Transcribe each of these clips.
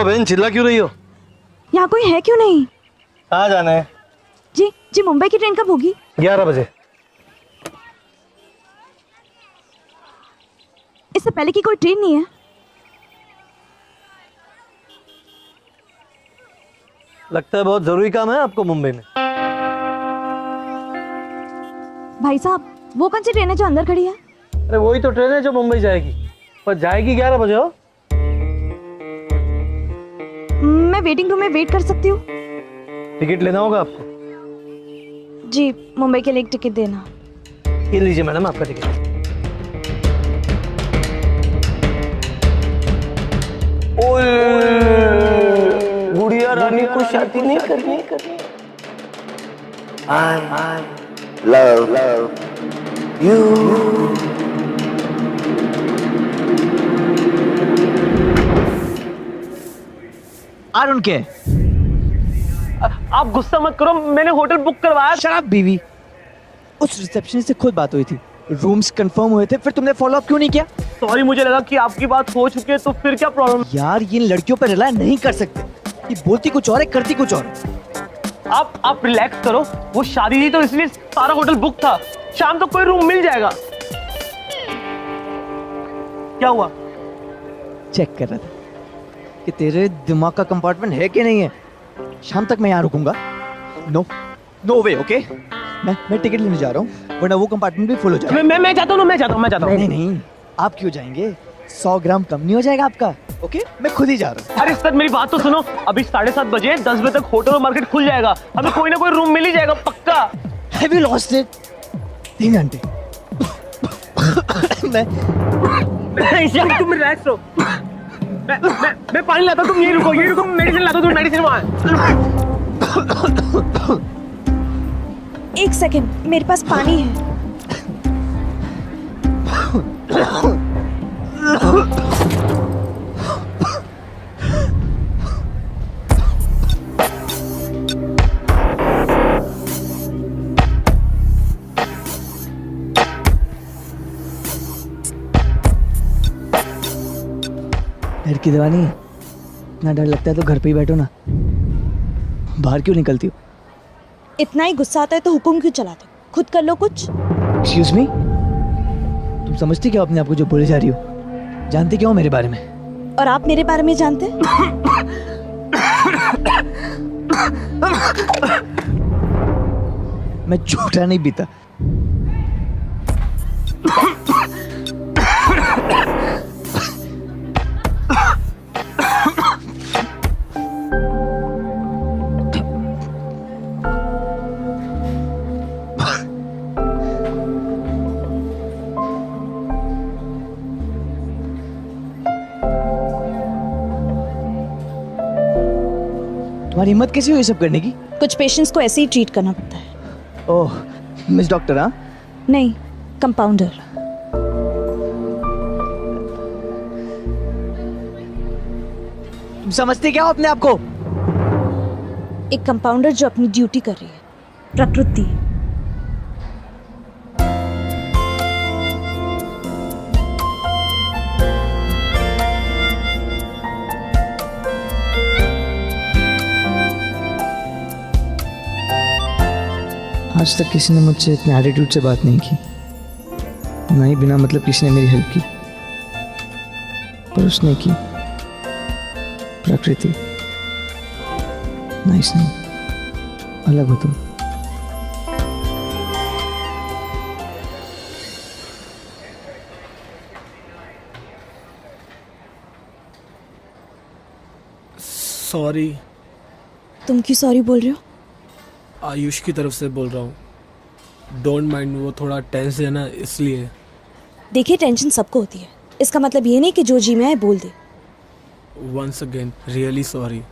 हुआ बहन, चिल्ला क्यों रही हो? यहाँ कोई है क्यों नहीं? कहाँ जाना है? जी जी, मुंबई की ट्रेन कब होगी? 11 बजे। इससे पहले की कोई ट्रेन नहीं है? लगता है बहुत जरूरी काम है आपको मुंबई में। भाई साहब, वो कौन सी ट्रेन है जो अंदर खड़ी है? अरे वही तो ट्रेन है जो मुंबई जाएगी, पर जाएगी 11 बजे। हो मैं वेटिंग रूम में वेट कर सकती हूँ? टिकट लेना होगा आपको। जी, मुंबई के लिए एक टिकट देना। ये लीजिए मैडम आपका टिकट। गुड़िया रानी को शादी नहीं करनी। I love you. I don't care. आप गुस्सा मत करो, मैंने होटल बुक करवाया। शराब बीवी, उस रिसेप्शनिस्ट से खुद बात हुई थी, रूम्स कंफर्म हुए थे, फिर तुमने फॉलो अप क्यों नहीं किया? सॉरी, मुझे लगा कि आपकी बात हो चुकी है, तो फिर क्या प्रॉब्लम? यार ये लड़कियों पर रिलाई नहीं कर सकते, ये बोलती कुछ और है करती कुछ और। आप रिलैक्स करो, वो शादी थी तो इसलिए सारा होटल बुक था, शाम तक कोई रूम मिल जाएगा। क्या हुआ? चेक कर रहा था कि तेरे दिमाग का कंपार्टमेंट है कि नहीं है। शाम तक मैं यहाँ रुकूंगा? नो वे। ओके, मैं टिकट लेने जा रहा हूँ, वरना वो कंपार्टमेंट भी फुल हो जाएगा। मैं चाहता हूँ। नहीं, आप क्यों जाएंगे? 100 ग्राम कम नहीं हो जाएगा आपका? ओके, मैं खुद ही जा रहा हूँ। अरे सर, मेरी बात तो सुनो, अभी 7:30 बजे, 10 बजे तक होटल और मार्केट खुल जाएगा, हमें कोई ना कोई रूम मिल ही जाएगा पक्का। Have you lost it? 3 घंटे। तुम रिलैक्स रहो, मैं पानी लाता हूँ, तुम यही रुको, मेडिसिन लाता हूँ, तुम मेडिसिन वहाँ। एक सेकंड, मेरे पास पानी है। डर की दवा नहीं है? इतना डर लगता है तो घर पे ही बैठो ना, बाहर क्यों निकलती हो? इतना ही गुस्सा आता है तो हुक्म क्यों चलाते हो? खुद कर लो कुछ। एक्सक्यूज मी, तुम समझती क्या अपने आप को जो बोले जा रही हो? जानती क्या हो मेरे बारे में? और आप मेरे बारे में जानते हैं? मैं झूठा नहीं पीता। तुम्हारी हिम्मत कैसी हुई सब करने की? कुछ पेशेंट्स को ऐसे ही ट्रीट करना पड़ता है। ओह, मिस डॉक्टर? हाँ, नहीं, कंपाउंडर। तुम समझते क्या हो अपने आप को? एक कंपाउंडर जो अपनी ड्यूटी कर रही है। प्रकृति। आज तक किसी ने मुझसे इतने एटीट्यूड से बात नहीं की, ना ही बिना मतलब किसी ने मेरी हेल्प की, पर उसने की। प्रकृति। नाइस नहीं, अलग हो तुम। सॉरी। तुम क्यों सॉरी बोल रहे हो? आयुष की तरफ से बोल रहा हूँ, डोंट माइंड, वो थोड़ा टेंस है ना इसलिए। देखिए, टेंशन सबको होती है, इसका मतलब ये नहीं कि जो जी में आए बोल दे। Once again really sorry.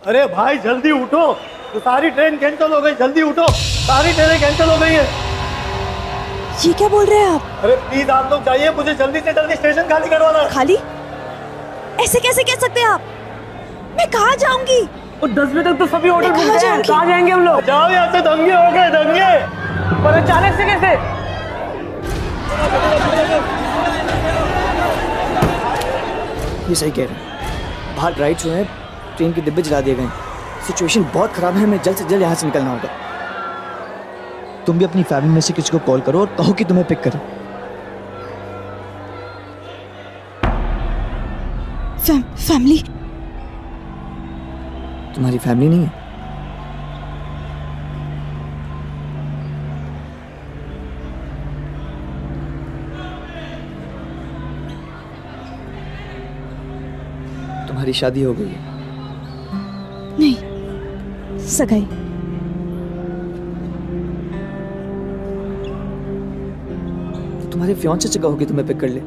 अरे भाई जल्दी उठो, तो सारी ट्रेन कैंसिल हो गई, जल्दी उठो, सारी ट्रेनें कैंसिल हो गई है। ये क्या बोल रहे हैं आप? अरे प्लीज आप लोग जाइए, मुझे जल्दी से जल्दी स्टेशन खाली करवाना। खाली? ऐसे कैसे कह सकते हैं आप? मैं कहाँ जाऊंगी? और 10 बजे तक तो सभी होटल मैं बुक कहाँ हैं, जाऊंगी? कहाँ जाएंगे हम लोग? जाओ यहाँ से, दंगे हो गए दंगे। पर अचानक से कैसे? ये सही कह रहे हैं, बाहर राइड्स हुए हैं, ट्रेन के डिब्बे जला दिए गए। सिचुएशन बहुत खराब है, हमें जल्द से जल्द यहाँ से निकलना होगा। तुम भी अपनी फैमिली में से किसी को कॉल करो और कहो कि तुम्हें पिक करे। फैमिली? तुम्हारी फैमिली नहीं है? तुम्हारी शादी हो गई है? नहीं, सगाई। तुम्हारे फियांसे से कहो कि तुम्हें पिक कर ले।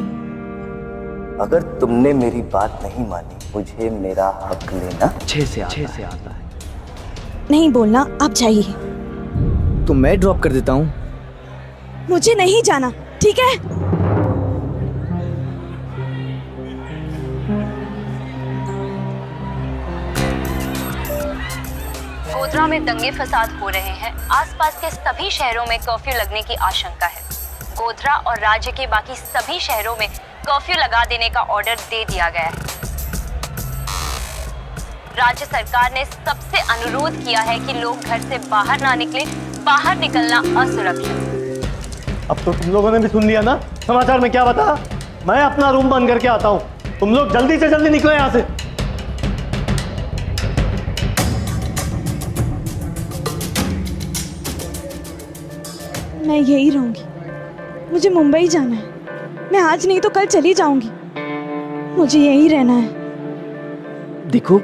अगर तुमने मेरी बात नहीं मानी, मुझे मेरा हक लेना 6 से आता है। नहीं बोलना, आप जाइए। तो मैं ड्रॉप कर देता हूँ। मुझे नहीं जाना, ठीक है? गोधरा में दंगे फसाद हो रहे हैं। आसपास के सभी शहरों में कर्फ्यू लगने की आशंका है। गोधरा और राज्य के बाकी सभी शहरों में कर्फ्यू लगा देने का ऑर्डर दे दिया गया है। राज्य सरकार ने सबसे अनुरोध किया है कि लोग घर से बाहर ना निकले। बाहर निकलना असुरक्षित। अब तो तुम लोगों ने भी सुन लिया ना समाचार में क्या बता। मैं अपना रूम बंद करके आता हूँ, तुम लोग जल्दी से जल्दी निकलो यहाँ से। मैं यही रहूंगी, मुझे मुंबई जाना है। मैं आज नहीं तो कल चली जाऊंगी, मुझे यही रहना है। देखो,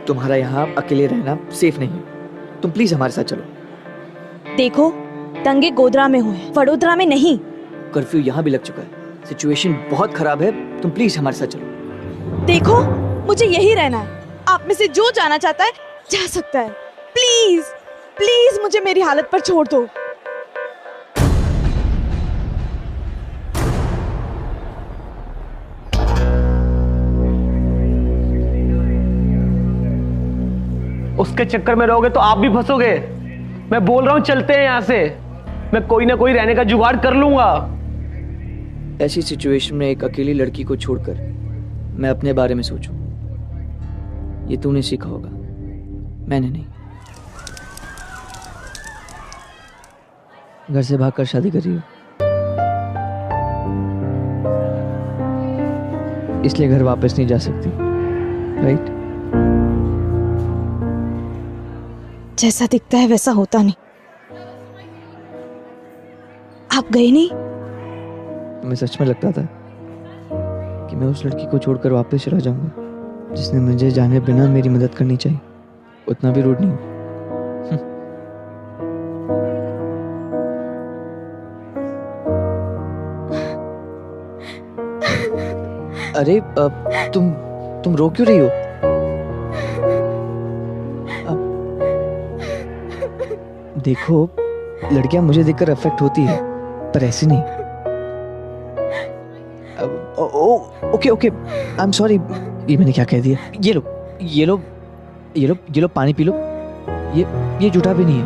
तुम्हारा यहाँ अकेले रहना सेफ नहीं है, तुम प्लीज हमारे साथ चलो। देखो, दंगे गोधरा में हुए, वडोदरा में नहीं। कर्फ्यू यहाँ भी लग चुका है, सिचुएशन बहुत खराब है, तुम प्लीज हमारे साथ चलो। देखो, मुझे यही रहना है। आप में से जो जाना चाहता है जा सकता है। प्लीज प्लीज मुझे मेरी हालत पर छोड़ दो। उसके चक्कर में रहोगे तो आप भी फंसोगे। मैं बोल रहा हूं चलते हैं यहां से। मैं कोई ना कोई रहने का जुगाड़ कर लूंगा। ऐसी सिचुएशन में एक अकेली लड़की को छोड़कर मैं अपने बारे में सोचूं, ये तूने सीखा होगा, मैंने नहीं। घर से भागकर शादी कर रही हो, इसलिए घर वापस नहीं जा सकती, राइट? जैसा दिखता है वैसा होता नहीं। आप गए नहीं? तुम्हें सच में लगता था कि मैं उस लड़की को छोड़कर वापस चला जाऊंगा जिसने मुझे जाने बिना मेरी मदद करनी चाहिए? उतना भी रूड नहीं हूं। अरे तुम रो क्यों रही हो? देखो, लड़कियां मुझे देखकर अफेक्ट होती है, पर ऐसे नहीं। Okay, I am sorry. ये मैंने क्या कह दिया? ये लो पानी पी लो। ये झूठा भी नहीं है।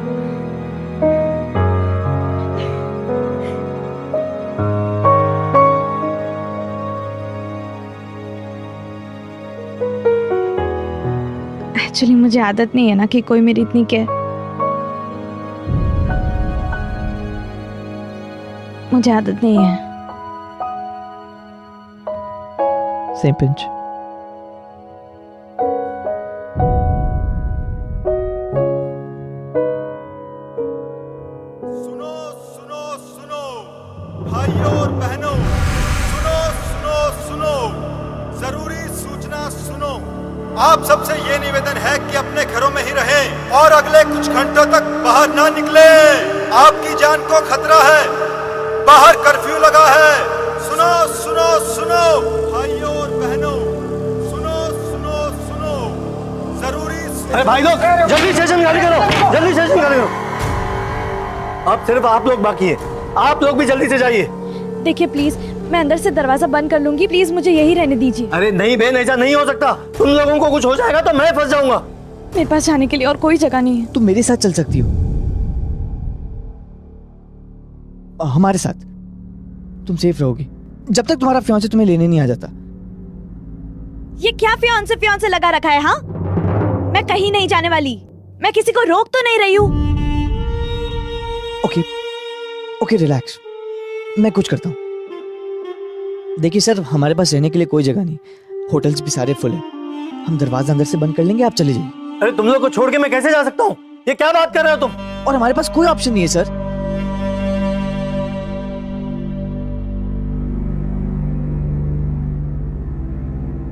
एक्चुअली मुझे आदत नहीं है ना कि कोई मेरी इतनी केयर। मुझे आदत नहीं है। Same pinch. सुनो सुनो सुनो भाइयों और बहनों, सुनो सुनो सुनो, जरूरी सूचना सुनो। आप सबसे ये निवेदन है कि अपने घरों में ही रहें और अगले कुछ घंटों तक बाहर ना निकले। आपकी जान को खतरा है, बाहर कर्फ्यू लगा है। सुनो सुनो सुनो भाइयों और बहनों, सुनो सुनो सुनो, जरूरी। अरे भाई लोग, जल्दी स्टेशन खाली करो, जल्दी स्टेशन खाली करो। अब सिर्फ आप लोग बाकी हैं, आप लोग भी जल्दी से जाइए। देखिए प्लीज, मैं अंदर से दरवाजा बंद कर लूंगी, प्लीज मुझे यही रहने दीजिए। अरे नहीं बहन, ऐसा नहीं हो सकता। तुम लोगों को कुछ हो जाएगा तो मैं फंस जाऊंगा। मेरे पास जाने के लिए और कोई जगह नहीं है। तुम मेरे साथ चल सकती हो, हमारे साथ। तुम सेफ रहोगी जब तक तुम्हारा फियांसे तुम्हें लेने नहीं आ जाता। ये क्या फियांसे लगा रखा है? हाँ, मैं कहीं नहीं जाने वाली। मैं किसी को रोक तो नहीं रही हूँ। ओके रिलैक्स, मैं कुछ करता हूँ। देखिए सर, हमारे पास रहने के लिए कोई जगह नहीं, होटल्स भी सारे फुल है। हम दरवाजा अंदर से बंद कर लेंगे, आप चले जाइए। अरे तुम लोग को छोड़ के मैं कैसे जा सकता हूँ? ये क्या बात कर रहे हो तुम? और हमारे पास कोई ऑप्शन नहीं है सर।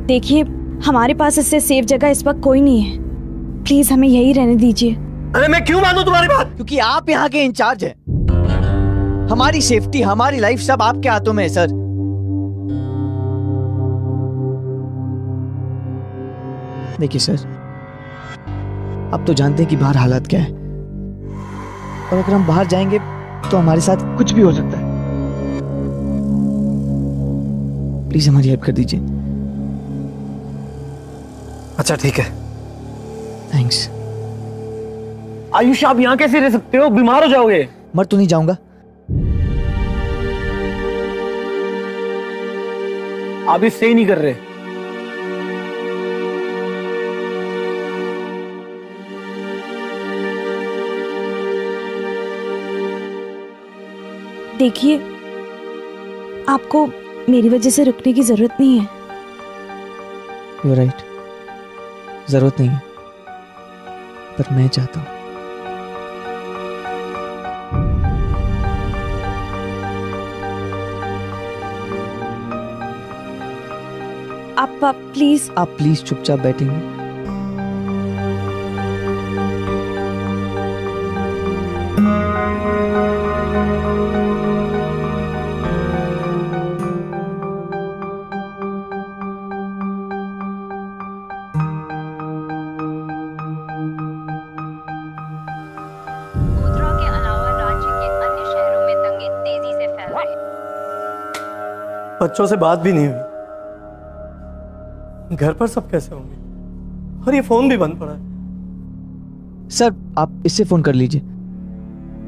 देखिए, हमारे पास इससे सेफ जगह इस वक्त कोई नहीं है। प्लीज हमें यही रहने दीजिए। अरे मैं क्यों मानूं तुम्हारी बात? क्योंकि आप यहाँ के इंचार्ज हैं। हमारी सेफ्टी, हमारी लाइफ सब आपके हाथों में है सर। देखिए सर, आप तो जानते हैं कि बाहर हालात क्या है, और अगर हम बाहर जाएंगे तो हमारे साथ कुछ भी हो सकता है। प्लीज हमारी हेल्प कर दीजिए। अच्छा ठीक है। थैंक्स। आयुष, आप यहाँ कैसे रह सकते हो? बीमार हो जाओगे। मर तो नहीं जाऊंगा। आप इससे ही नहीं कर रहे। देखिए, आपको मेरी वजह से रुकने की जरूरत नहीं है। You're right, जरूरत नहीं है, पर मैं चाहता हूं। आप प्लीज। आप प्लीज चुपचाप बैठेंगे? गोधरा के अलावा राज्य के अन्य शहरों में दंगे तेजी से फैल रहे हैं। बच्चों से बात भी नहीं हुई, घर पर सब कैसे होंगे? और ये फोन भी बंद पड़ा है। सर, आप इससे फोन कर लीजिए।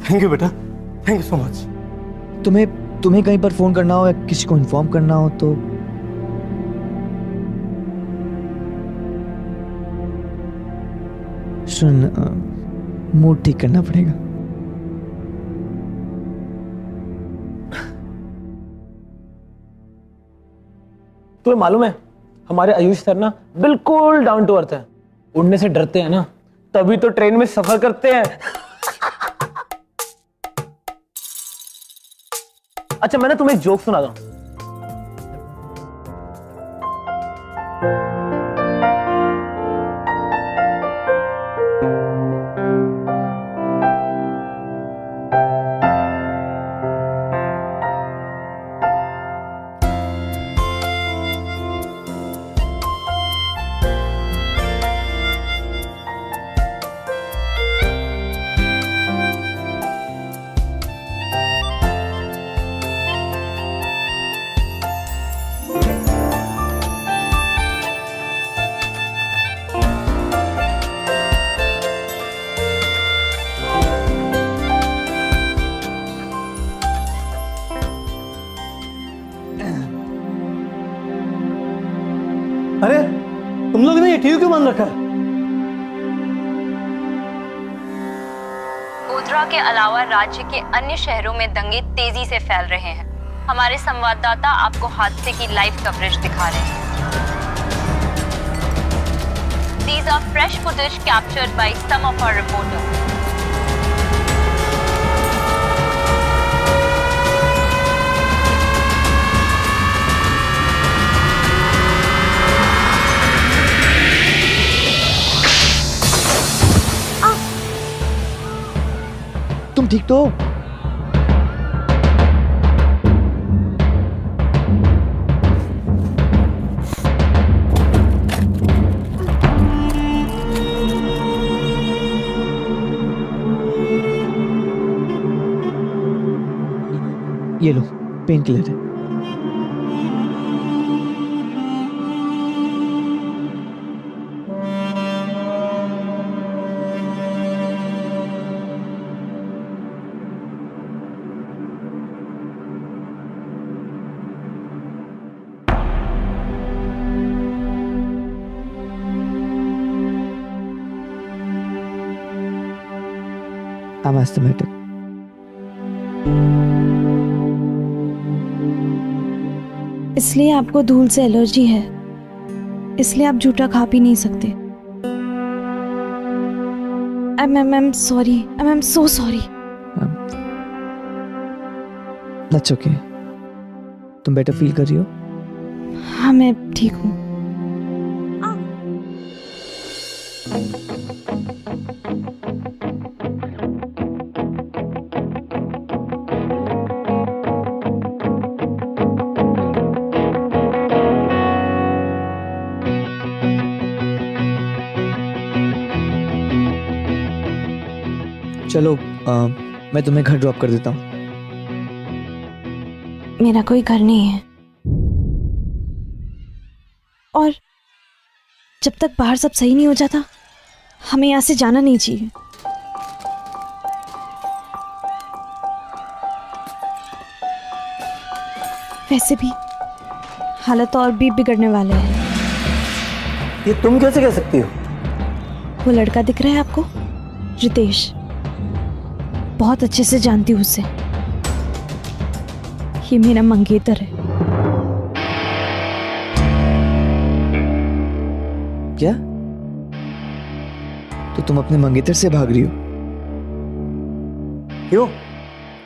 थैंक यू बेटा, थैंक यू सो मच। तुम्हें कहीं पर फोन करना हो या किसी को इन्फॉर्म करना हो तो सुन, मूड ठीक करना पड़ेगा। तुम्हें मालूम है, हमारे आयुष सर ना बिल्कुल डाउन टू अर्थ है। उड़ने से डरते हैं ना, तभी तो ट्रेन में सफर करते हैं। अच्छा, मैंने तुम्हें एक जोक सुना था। अरे तुम लोग ने ये टीवी क्यों बंद रखा है? गोधरा के अलावा राज्य के अन्य शहरों में दंगे तेजी से फैल रहे हैं। हमारे संवाददाता आपको हादसे की लाइव कवरेज दिखा रहे हैं। These are fresh footage captured by some of our reporters. तुम ठीक तो हो? ये लो, पेन किलर है। I'm asthmatic. इसलिए आपको धूल से एलर्जी है, इसलिए आप झूठा खा भी नहीं सकते। I'm sorry. I'm so sorry. That's okay. तुम बेटर फील कर रही हो? हाँ, मैं ठीक हूँ। चलो मैं तुम्हें घर ड्रॉप कर देता हूँ। मेरा कोई घर नहीं है, और जब तक बाहर सब सही नहीं हो जाता हमें यहाँ से जाना नहीं चाहिए। वैसे भी हालत और भी बिगड़ने वाले हैं। ये तुम कैसे कह सकती हो? वो लड़का दिख रहा है आपको, रितेश, बहुत अच्छे से जानती हूँ उसे। ये मेरा मंगेतर है। क्या? तो तुम अपने मंगेतर से भाग रही हो? क्यों?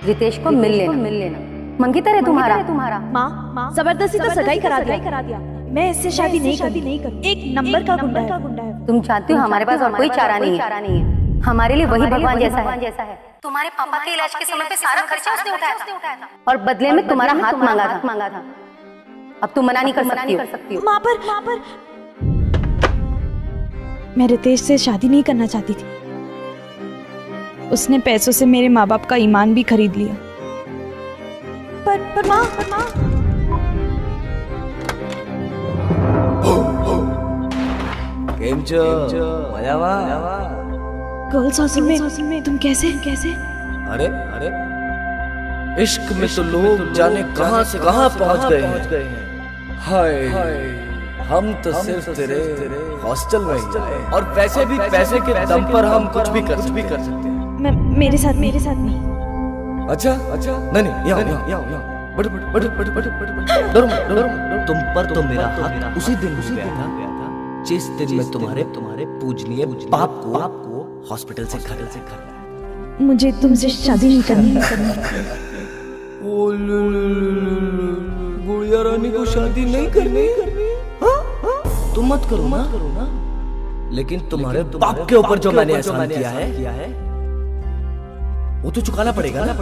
रितेश को मिल लेना। मंगेतर है तुम्हारा। माँ, जबरदस्ती तो सगाई करा दिया। मैं इससे शादी नहीं करूँ। एक नंबर का गुंडा है। तुम जानते हो हमारे पास और कोई चारा नहीं है। हमारे लिए वही भगवान जैसा है। तुम्हारे पापा के इलाज के समय पे सारा खर्चा उसने उठाया था और बदले में तुम्हारा हाथ मांगा था। अब तुम मना नहीं कर सकती हो। माँ पर मैं रितेश से शादी नहीं करना चाहती थी। उसने पैसों से मेरे माँ बाप का ईमान भी खरीद लिया। पर माँ गर्ल्स हॉस्टल में तुम कैसे? अरे इश्क में तो लोग जाने कहां से कहां पहुंच गए हैं। हाय हम तो सिर्फ तेरे हॉस्टल में ही आए, और वैसे भी पैसे के दम पर हम कुछ भी कर सकते हैं। मेरे साथ नहीं। अच्छा नहीं यहाँ बट डरो मत। तुम पर तो मेरा हाथ उसी दिन गया था जिस दिन मैं तुम्हारे पूजनीय बाप को हॉस्पिटल से घर मुझे तुमसे शादी नहीं करनी। गुड़िया रानी को शादी नहीं करनी? तुम मत करो ना। लेकिन तुम्हारे बाप के ऊपर जो मैंने एहसान किया है वो तो चुकाना पड़ेगा ना।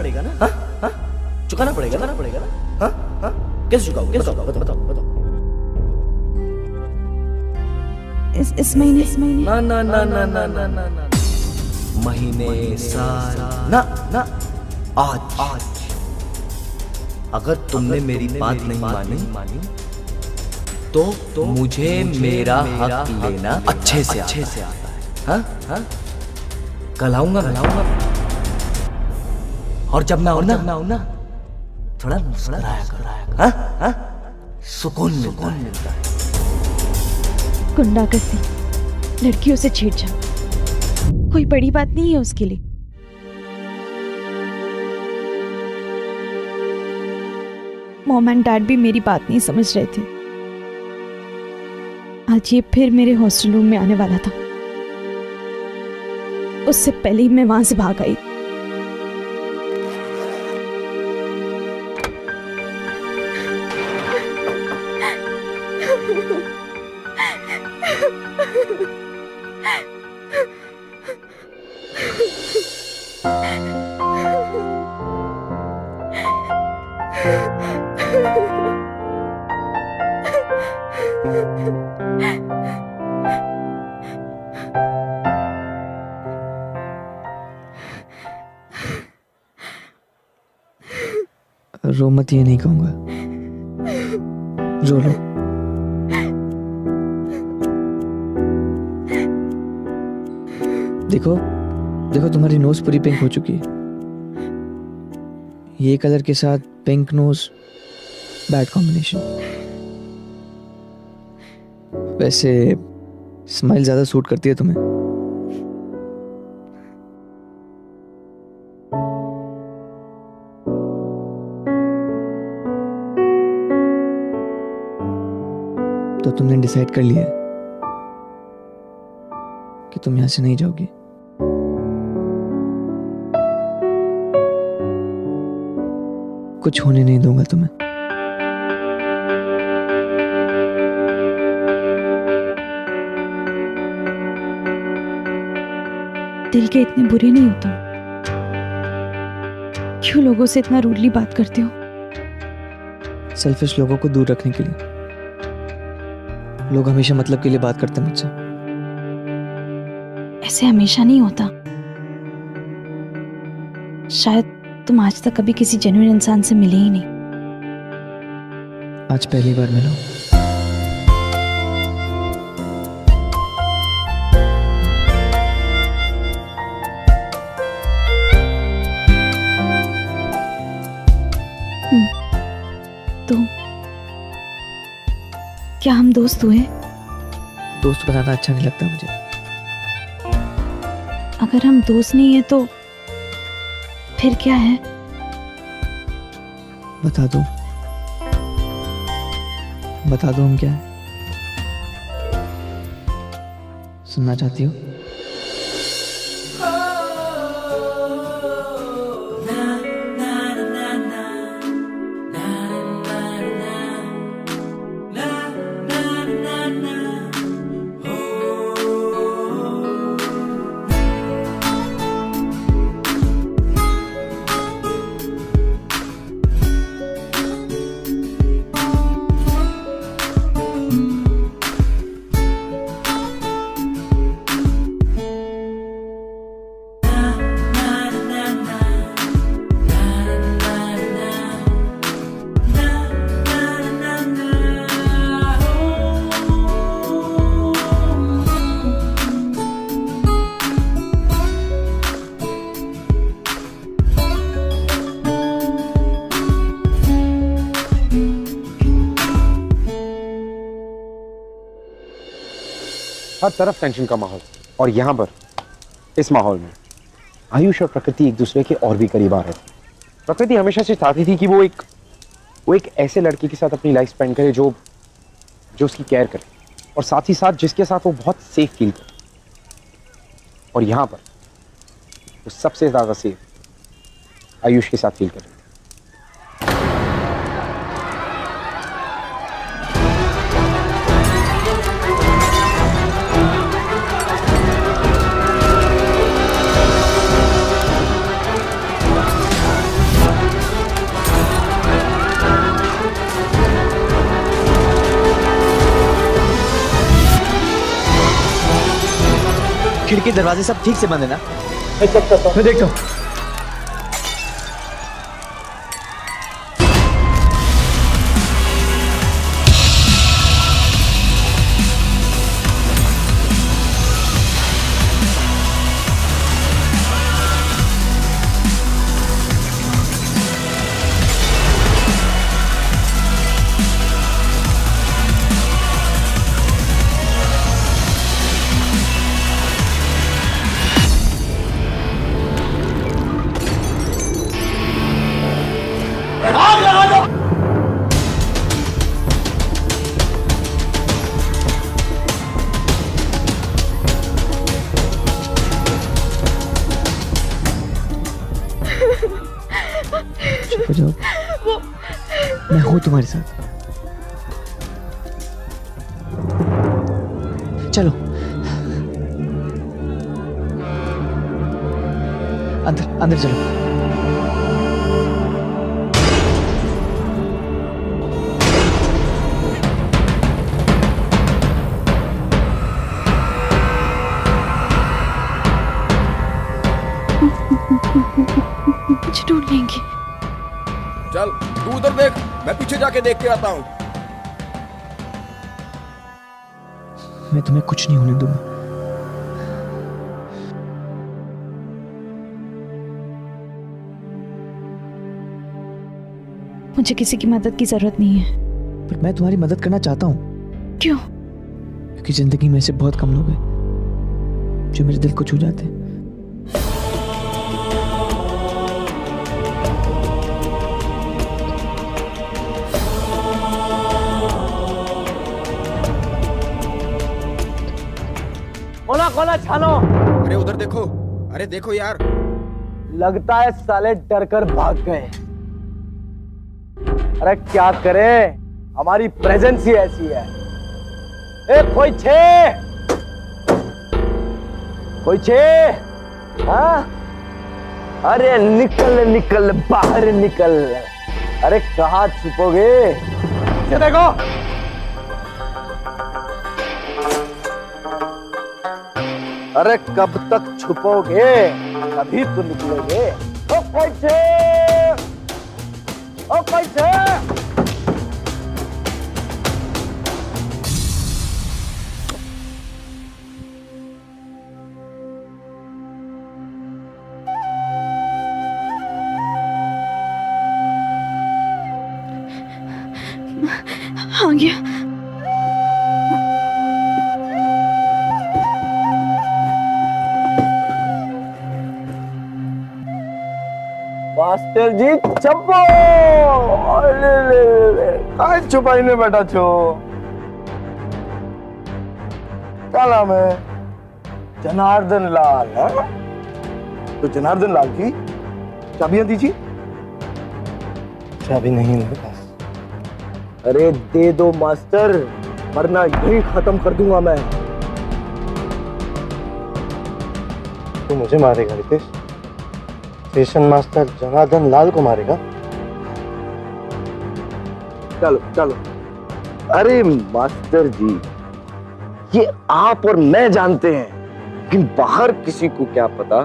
चुकाना पड़ेगा ना। कैसे चुकाओगे? बताओ। इस महीने ना महीने साल ना आज अगर तुमने मेरी बात नहीं मानी तो मुझे मेरा हक लेना अच्छे से आता है। हाँ? कल आऊंगा और जब मैं आऊं ना थोड़ा मुस्कुराया करो। सुकून मिलता है। गुंडा करती लड़कियों से छेड़छाड़ कोई बड़ी बात नहीं है उसके लिए। मॉम एंड डैड भी मेरी बात नहीं समझ रहे थे। आज ये फिर मेरे हॉस्टल रूम में आने वाला था। उससे पहले ही मैं वहां से भाग आई। रो मत, ये नहीं कहूंगा। रो लो। देखो तुम्हारी नोज पूरी पिंक हो चुकी है। ये कलर के साथ पिंक नोज बैड कॉम्बिनेशन। वैसे स्माइल ज्यादा सूट करती है तुम्हें। तो तुमने डिसाइड कर लिया है कि तुम यहां से नहीं जाओगी। कुछ होने नहीं दूंगा तुम्हें। दिल के इतने बुरे नहीं हो तुम। क्यों लोगों से इतना रूडली बात करते हो? सेल्फिश लोगों को दूर रखने के लिए। लोग हमेशा मतलब के लिए बात करते हैं मुझसे। ऐसे हमेशा नहीं होता। शायद तुम आज तक कभी किसी जेन्युइन इंसान से मिले ही नहीं। आज पहली बार मिला हूं। तो क्या हम दोस्त हुए? दोस्त बताना अच्छा नहीं लगता मुझे। अगर हम दोस्त नहीं है तो फिर क्या है? बता दो हम क्या है? सुनना चाहती हो? हर तरफ टेंशन का माहौल, और यहाँ पर इस माहौल में आयुष और प्रकृति एक दूसरे के और भी करीब आ रहे थे। प्रकृति हमेशा से चाहती थी कि वो एक ऐसे लड़के के साथ अपनी लाइफ स्पेंड करे जो उसकी केयर करे, और साथ ही साथ जिसके साथ वो बहुत सेफ फील करे। और यहाँ पर वो सबसे ज्यादा सेफ आयुष के साथ फील करे। खिड़की दरवाजे सब ठीक से बंद है ना? मैं देखता हूँ। चुप हो जाओ, मैं हूं तुम्हारे साथ। चलो अंदर अंदर चलो। मुझे ढूंढ लेंगे। चल तू उधर देख, मैं पीछे जाके देख के आता हूँ। मैं तुम्हें कुछ नहीं होने दूंगा। मुझे किसी की मदद की जरूरत नहीं है। पर मैं तुम्हारी मदद करना चाहता हूँ। क्यों? क्योंकि जिंदगी में ऐसे बहुत कम लोग हैं जो मेरे दिल को छू जाते हैं। देखो ना छानो। अरे उधर देखो, अरे देखो यार। लगता है साले डर कर भाग गए। अरे क्या करे, हमारी प्रेजेंस ही ऐसी है। ए कोई छे, हाँ? अरे निकल निकल बाहर निकल। अरे कहाँ छुपोगे? ये देखो। अरे कब तक छुपोगे? अभी तो निकलोगे। ओ कोई आ गया। मास्टर जी चप्पो। काहे छुपाई में बैठा छो? क्या नाम है? जनार्दन लाल है? तो जनार्दन लाल की चाबियां दीजिए। चाबी नहीं मेरे पास। अरे दे दो मास्टर, वरना यही खत्म कर दूंगा मैं। तू मुझे मारेगा रितेश? स्टेशन मास्टर जनार्दन लाल को मारेगा? चलो चलो। अरे मास्टर जी, ये आप और मैं जानते हैं, लेकिन बाहर किसी को क्या पता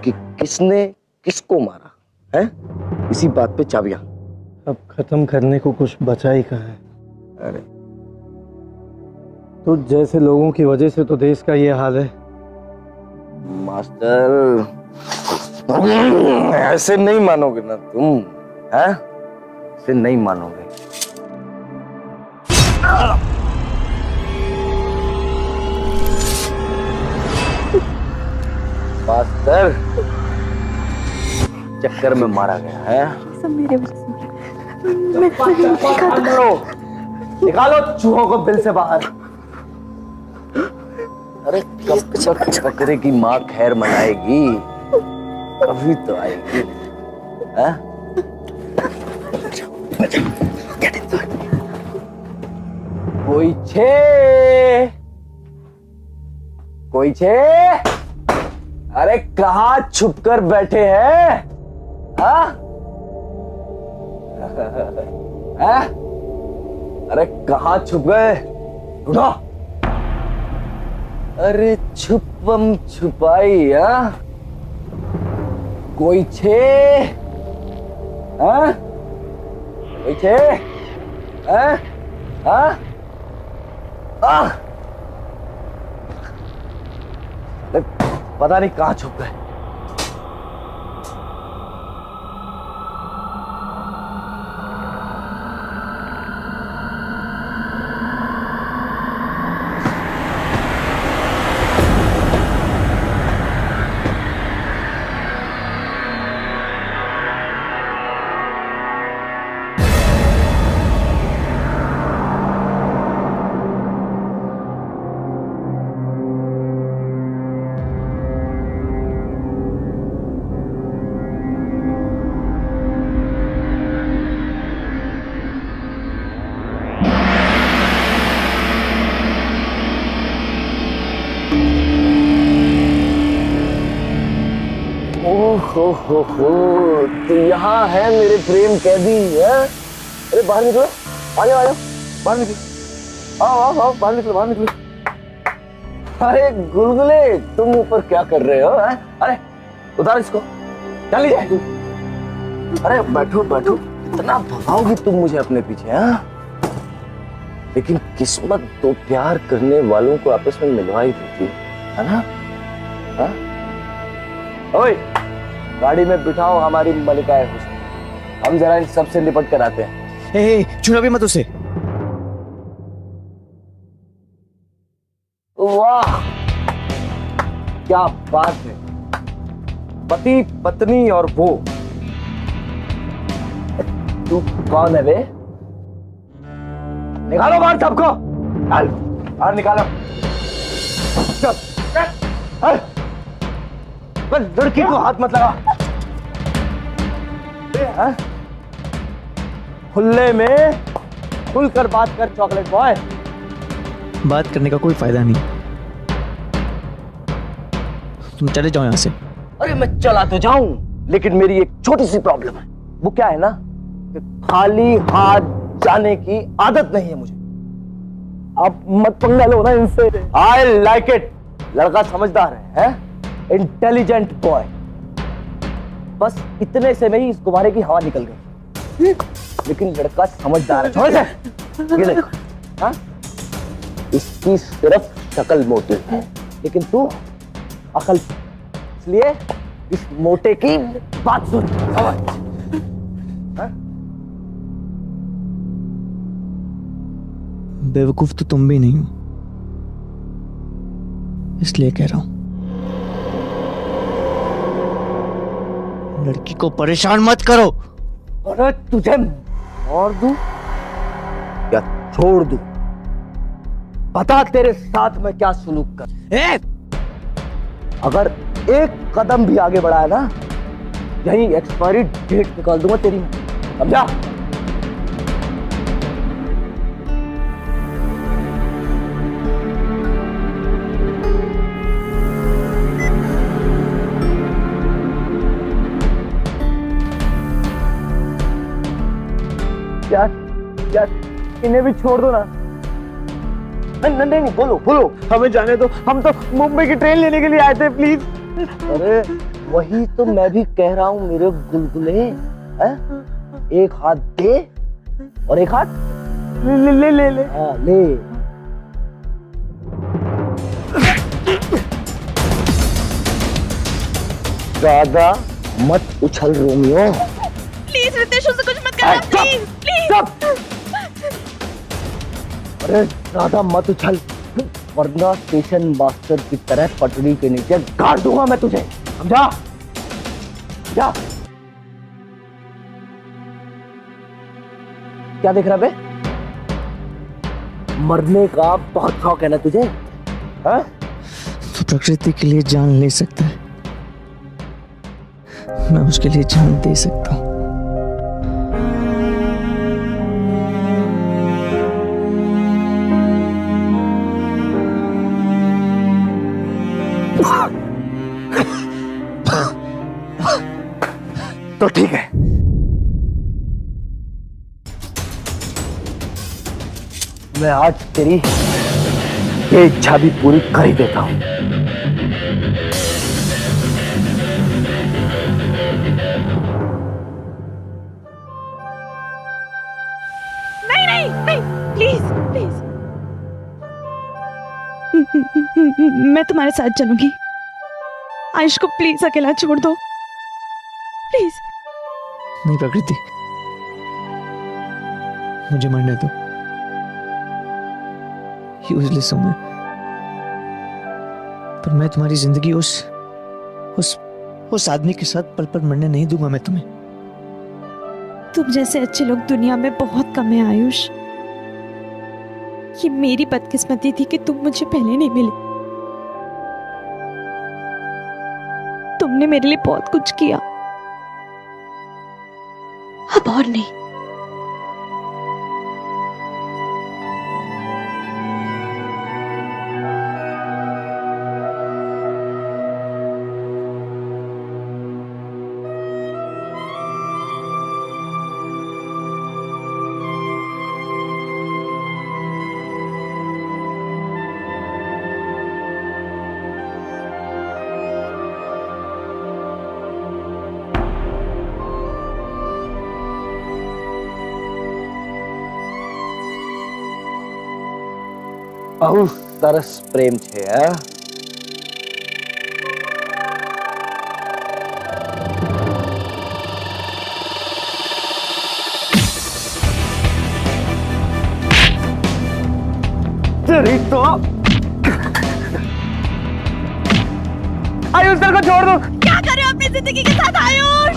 कि किसने किसको मारा है। इसी बात पे चाबियां। अब खत्म करने को कुछ बचा ही कहाँ है। अरे तो जैसे लोगों की वजह से तो देश का ये हाल है। मास्टर ऐसे नहीं मानोगे ना तुम, हैं? ऐसे नहीं मानोगे। मास्टर चक्कर में मारा गया है। सब मेरे वजह से। निकालो चूहों को बिल से बाहर। अरे कब तक बकरे की माँ खैर मनाएगी? कभी तो आएगी। हैं? कोई छे? अरे कहाँ छुपकर बैठे हैं? हाँ? हैं? अरे कहाँ छुप गए? उठो। अरे छुपम छुपाई, हाँ? कोई छे? हाँ? कोई छे? हाँ? हाँ? पता नहीं कहाँ छुप गए। हो तो यहाँ है मेरे प्रेम कैदी है। अरे बाहर निकलो, आ जाओ बाहर निकलो। आओ बाहर निकलो, बाहर निकलो। अरे गुलगुले तुम ऊपर क्या कर रहे हो? अरे उतार इसको, चल लीजिए। अरे बैठो बैठो, इतना भगाओगी तुम मुझे अपने पीछे? हाँ, लेकिन किस्मत तो प्यार करने वालों को आपस में मिलवा ही देती है ना? हाँ? ओए गाड़ी में बिठाओ हमारी मलिकाए हुस्न, हम जरा इन सबसे निपट कर आते हैं। छूना भी मत उसे। वाह क्या बात है, पति पत्नी और वो। तू कौन है बे? निकालो बाहर सबको, बाहर निकालो। चल लड़की को हाथ मत लगा। खुले में खुलकर बात कर चॉकलेट बॉय। बात करने का कोई फायदा नहीं, तुम चले जाओ यहाँ से। अरे मैं चला तो जाऊं, लेकिन मेरी एक छोटी सी प्रॉब्लम है। वो क्या है ना कि खाली हाथ जाने की आदत नहीं है मुझे। आप मत पंगा लो ना इनसे। I like it. लड़का समझदार है? Intelligent boy. बस इतने से में ही इस गुब्बारे की हवा निकल गई, लेकिन लड़का समझदार है। छोड़ दे। ये देख, हाँ? इसकी सिर्फ शक्ल मोटी है, लेकिन तू अकल, इसलिए इस मोटे की बात सुन। बेवकूफ तो तुम भी नहीं हो, इसलिए कह रहा हूं, लड़की को परेशान मत करो। अरे तुझे मार दूं या छोड़ दूं? बता तेरे साथ मैं क्या सुलूक कर। अगर एक कदम भी आगे बढ़ाया ना, यही एक्सपायरी डेट निकाल दूंगा तेरी, समझा? यार इन्हें भी छोड़ दो ना। नहीं नहीं नहीं, बोलो बोलो, हमें जाने दो, हम तो मुंबई की ट्रेन लेने के लिए आए थे, प्लीज। अरे वही तो मैं भी कह रहा हूँ मेरे गुलगुले। एक हाथ दे और एक हाथ ले ले ले ले। हाँ ले। ज्यादा मत उछल रोमियो। प्लीज रितेश, उसे कुछ मत करना, प्लीज प्लीज। अरे ज्यादा मत उछल, वरना स्टेशन मास्टर की तरह पटरी के नीचे गाड़ दूंगा मैं तुझे, समझा? जा। क्या देख रहा बे? मरने का बहुत शौक है ना तुझे? हाँ? तो प्रकृति के लिए जान ले सकता है, मैं उसके लिए जान दे सकता हूँ। तो ठीक है, मैं आज तेरी ये इच्छा भी पूरी कर ही देता हूं। नहीं नहीं नहीं, प्लीज प्लीज, मैं तुम्हारे साथ चलूंगी। आयुष को प्लीज अकेला छोड़ दो, प्लीज। नहीं प्रकृति, मुझे मरने दो। यूजलेस हूं मैं, पर मैं तुम्हारी जिंदगी उस आदमी के साथ पल पल मरने नहीं दूंगा मैं तुम्हें। तुम जैसे अच्छे लोग दुनिया में बहुत कम है आयुष। ये मेरी बदकिस्मती थी कि तुम मुझे पहले नहीं मिले। तुमने मेरे लिए बहुत कुछ किया, अब और नहीं। बहु सरस प्रेम छे। तेरी तो आयुष को छोड़ दो। क्या कर रहे हो अपनी जिंदगी के साथ आयुष?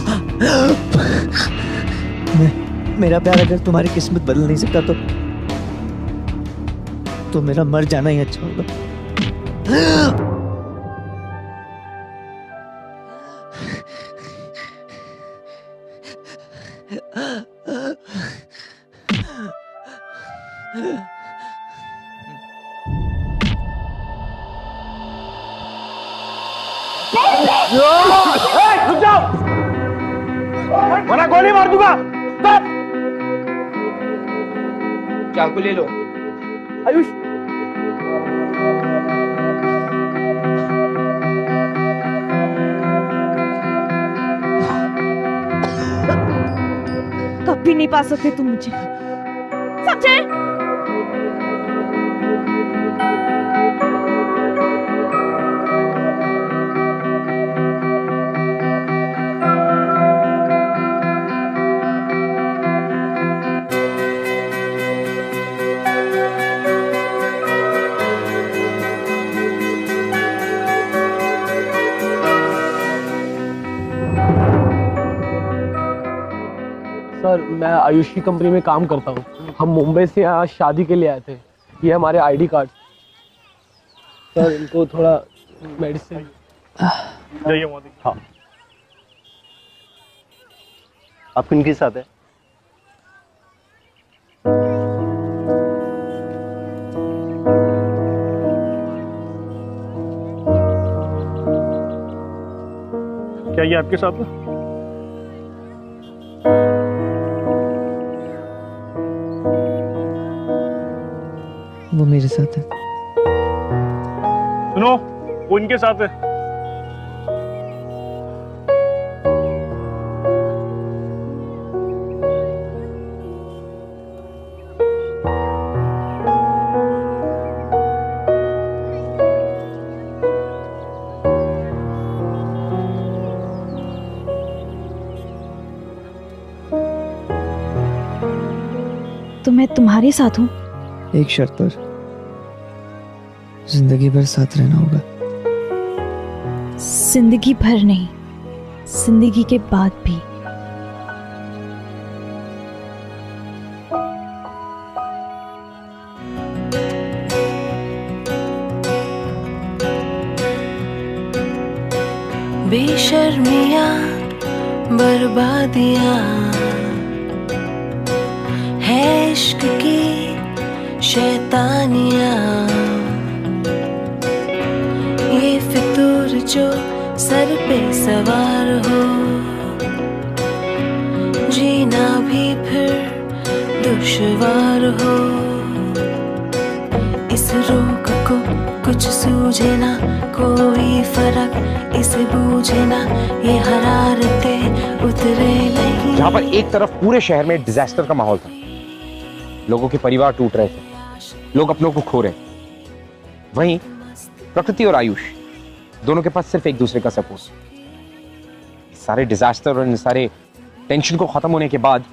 मेरा प्यार अगर तुम्हारी किस्मत बदल नहीं सकता तो मेरा मर जाना ही अच्छा होगा। रुक जाओ, वरना गोली मार दूंगा। चाकू ले लो। आयुष, कभी नहीं पा सकते तुम मुझे, समझे? सर, मैं आयुष की कंपनी में काम करता हूँ। हम मुंबई से यहाँ शादी के लिए आए थे। ये हमारे आईडी कार्ड। सर, इनको थोड़ा मेडिसिन। जाइए मोदी। हाँ, आप किनके साथ है? क्या ये आपके साथ है? वो मेरे साथ है। सुनो, वो इनके साथ है। तो मैं तुम्हारे साथ हूँ, एक शर्त पर, जिंदगी भर साथ रहना होगा। जिंदगी भर नहीं, जिंदगी के बाद भी। बेशर्मियाँ बर्बादियाँ है इश्क की शैतानियाँ, ये फितूर जो सर पे सवार हो, जीना भी फिर दुश्वार हो। इस रोग को कुछ सूझे ना, कोई फर्क इसे बूझे ना, ये हरारतें उतरे नहीं। जहाँ पर एक तरफ पूरे शहर में डिजास्टर का माहौल था, लोगों के परिवार टूट रहे थे, लोग अपनों को खो रहे, वहीं प्रकृति और आयुष दोनों के पास सिर्फ एक दूसरे का सपोर्ट। सारे डिजास्टर और इन सारे टेंशन को खत्म होने के बाद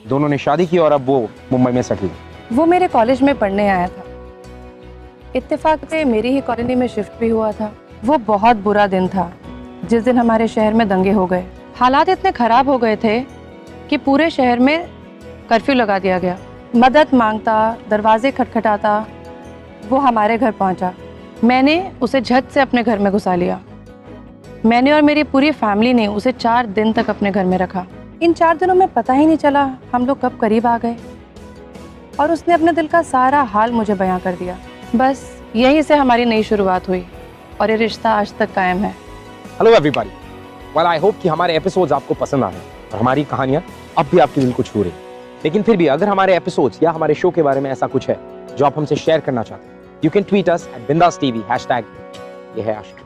दोनों ने शादी की और अब वो मुंबई में सेटल। वो मेरे कॉलेज में पढ़ने आया था, इत्तेफाक से मेरी ही कॉलोनी में शिफ्ट भी हुआ था। वो बहुत बुरा दिन था जिस दिन हमारे शहर में दंगे हो गए। हालात इतने खराब हो गए थे कि पूरे शहर में कर्फ्यू लगा दिया गया। मदद मांगता, दरवाजे खटखटाता, वो हमारे घर पहुंचा। मैंने उसे झट से अपने घर में घुसा लिया। मैंने और मेरी पूरी फैमिली ने उसे 4 दिन तक अपने घर में रखा। इन 4 दिनों में पता ही नहीं चला हम लोग कब करीब आ गए और उसने अपने दिल का सारा हाल मुझे बयां कर दिया। बस यहीं से हमारी नई शुरुआत हुई और ये रिश्ता आज तक कायम है। Hello everybody, well I hope कि हमारे एपिसोड्स आपको पसंद आ रहे हैं और हमारी कहानियां अब भी आपके दिल को छू रही। लेकिन फिर भी अगर हमारे एपिसोड्स या हमारे शो के बारे में ऐसा कुछ है जो आप हमसे शेयर करना चाहते हैं, you can tweet us @BindasTV #ये है आशिक।